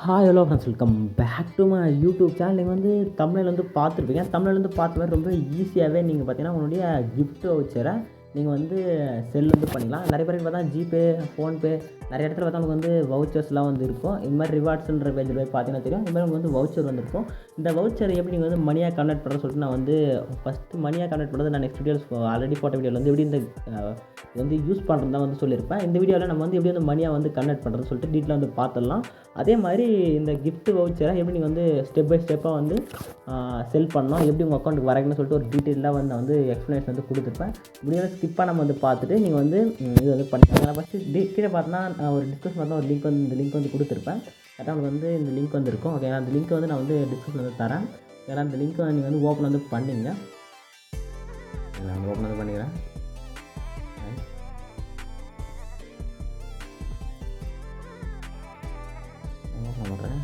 Hi hello friends, welcome back to my YouTube channel. நீங்கள் வந்து தமிழில் வந்து பார்த்துருப்பீங்க. தமிழில் வந்து பார்த்த மாதிரி ரொம்ப ஈஸியாகவே நீங்கள் பார்த்தீங்கன்னா உங்களுடைய கிஃப்ட் வவுச்சரை நீங்கள் வந்து செல் வந்து பண்ணிக்கலாம். நிறைய பேருக்கு பார்த்தா ஜிபே, ஃபோன்பே நிறைய இடத்துல பார்த்தா உங்களுக்கு வந்து வவுச்சர்ஸ்லாம் வந்து இருக்கும். இது மாதிரி ரிவார்ட்ஸ்ன்ற பேஜில் போய் பார்த்தீங்கன்னா தெரியும். இது மாதிரி உங்களுக்கு வந்து வவுச்சர் வந்துருக்கும். இந்த வவுச்சர் எப்படி நீங்கள் வந்து மணியாக கன்வெர்ட் பண்ணுறேன்னு சொல்லிட்டு நான் வந்து ஃபஸ்ட்டு மணியாக கன்வெர்ட் பண்ணுறது நான் நெக்ஸ்ட் வீடியோஸ் ஆல்ரெடி போட்ட வீடியோவில் வந்து எப்படி இந்த இது வந்து யூஸ் பண்ணுறது தான் வந்து சொல்லியிருப்பேன். இந்த வீடியோவில் நம்ம வந்து எப்படி வந்து மணியாக வந்து கன்வெர்ட் பண்ணுறதுன்னு சொல்லிட்டு டீட்டெயிலாக வந்து பார்த்துடலாம். அதே மாதிரி இந்த கிஃப்ட் வவுச்சரை எப்படி நீங்கள் வந்து ஸ்டெப் பை ஸ்டெப்பாக வந்து செல் பண்ணணும், எப்படி உங்கள் அக்கௌண்ட்டுக்கு வரைக்கணும்னு சொல்லிட்டு ஒரு டீட்டெயிலாக வந்து நான் வந்து எக்ஸ்ப்ளனேஷன் வந்து கொடுத்துருப்பேன். வீடியோவில் ஸ்கிப்பாக நம்ம வந்து பார்த்துட்டு நீங்கள் வந்து இது வந்து பண்ணிக்கலாம். நான் ஃபஸ்ட்டு கீழே பார்த்தோன்னா ஒரு டிஸ்கிரிப்ஷன் பார்த்தா ஒரு லிங்க் வந்து இந்த லிங்க் வந்து கொடுத்துருப்பேன். கரெக்டாக உங்களுக்கு வந்து இந்த லிங்க் வந்து இருக்கும். ஓகே, அந்த லிங்க் வந்து நான் வந்து டிஸ்கிரிப்ஷன் வந்து தரேன். ஏன்னா அந்த லிங்க்கை நீங்கள் வந்து ஓப்பன் வந்து பண்ணிங்க. நான் ஓப்பன் வந்து பண்ணிக்கிறேன். ஓப்பன் பண்ணுறேன்.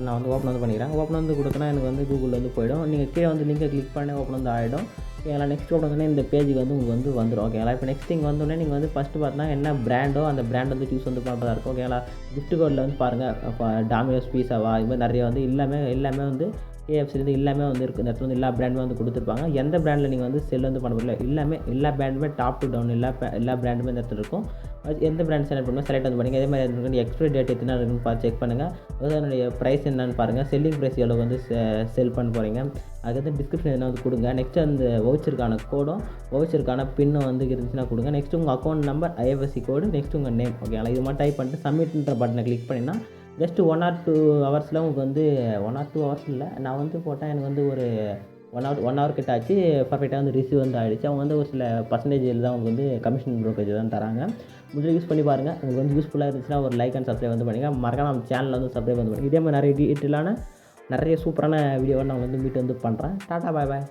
நான் வந்து ஓப்பன் வந்து பண்ணிக்கிறேன். ஓப்பன் வந்து கொடுத்தனா எனக்கு வந்து கூகுளில் வந்து போய்டும். நீங்கள் கீழே வந்து லிங்கை கிளிக் பண்ணி ஓப்பன் வந்து ஆகிடும். ஓகேங்களா, நெக்ஸ்ட் ஓப்பன் பண்ணி இந்த பேஜுக்கு வந்து உங்களுக்கு வந்து வந்துடும். ஓகேங்களா, இப்போ நெக்ஸ்ட் இங்கே வந்தோடனே நீங்கள் வந்து ஃபஸ்ட்டு பார்த்தீங்கன்னா என்ன பிராண்டோ அந்த பிராண்ட் வந்து சூஸ் வந்து பண்ணுறதா இருக்கும். ஓகேங்களா, கிஃப்ட் கோடில் வந்து பாருங்கள், இப்போ டாமினோஸ், பீஸாவா இது மாதிரி நிறைய வந்து எல்லாமே வந்து கேஎஃப்சிலேருந்து எல்லாமே வந்து இருக்குது. இந்த இடத்துல வந்து எல்லா பிராண்டுமே வந்து கொடுத்துருப்பாங்க. எந்த பிராண்டில் நீங்கள் வந்து செல் வந்து பண்ண முடியல, எல்லா பிராண்டுமே டாப் டு டவுன் எல்லா பிராண்டுமே இந்த இடத்துல இருக்கும். எந்த பிராண்ட் செலக்ட் பண்ணுங்கள், செலக்ட் வந்து பண்ணிங்க. இதே மாதிரி எக்ஸ்பைரி டேட் எத்தனை இருக்குன்னு பார்த்து செக் பண்ணுங்கள். அதாவது அதனுடைய ப்ரைஸ் என்னன்னு பாருங்கள், செல்லிங் ப்ரைஸ் எவ்வளோ வந்து செல் பண்ண போகிறீங்க, அதுக்கு வந்து டிஸ்கிரிப்ஷன் என்ன வந்து கொடுங்க. நெக்ஸ்ட் அந்த வவுச்சருக்கான கோடும் வவுச்சருக்கான பின்னும் வந்து இருந்துச்சுன்னா கொடுங்க. நெக்ஸ்ட் உங்கள் அக்கௌண்ட் நம்பர், ஐஎஃப்எஸ்சி கோடு, நெக்ஸ்ட் உங்கள் நேம். ஓகேங்களா, இது மாதிரி டைப் பண்ணிட்டு சப்மிட்ன்ற பட்டனை கிளிக் பண்ணிங்கன்னா ஜஸ்ட் 1 or 2 ஹவர்ஸில் உங்களுக்கு வந்து 1 or 2 ஹவர்ஸ் இல்லை, நான் வந்து போட்டால் எனக்கு வந்து ஒரு 1 hour கிட்ட ஆச்சு. பர்ஃபெக்டாக வந்து ரிசீவ் வந்து ஆகிடுச்சு. அவங்க வந்து ஒரு சில பர்சன்டேஜில் தான் உங்களுக்கு வந்து கமிஷன் ப்ரோக்கரேஜ் தான் தராங்க. முடிஞ்சு யூஸ் பண்ணி பாருங்கள். உங்களுக்கு வந்து யூஸ்ஃபுல்லாக இருந்துச்சுன்னா ஒரு லைக் அண்ட் சப்ஸ்கிரைப் வந்து பண்ணுங்கள். மறக்காம நம்ம சேனலில் வந்து சப்ஸ்கிரைப் வந்து பண்ணுங்கள். இதே மாதிரி நிறைய டீட்டெயிலான நிறைய சூப்பரான வீடியோவை நான் வந்து மீட் வந்து பண்ணுறேன். டாட்டா, பாய் பாய்.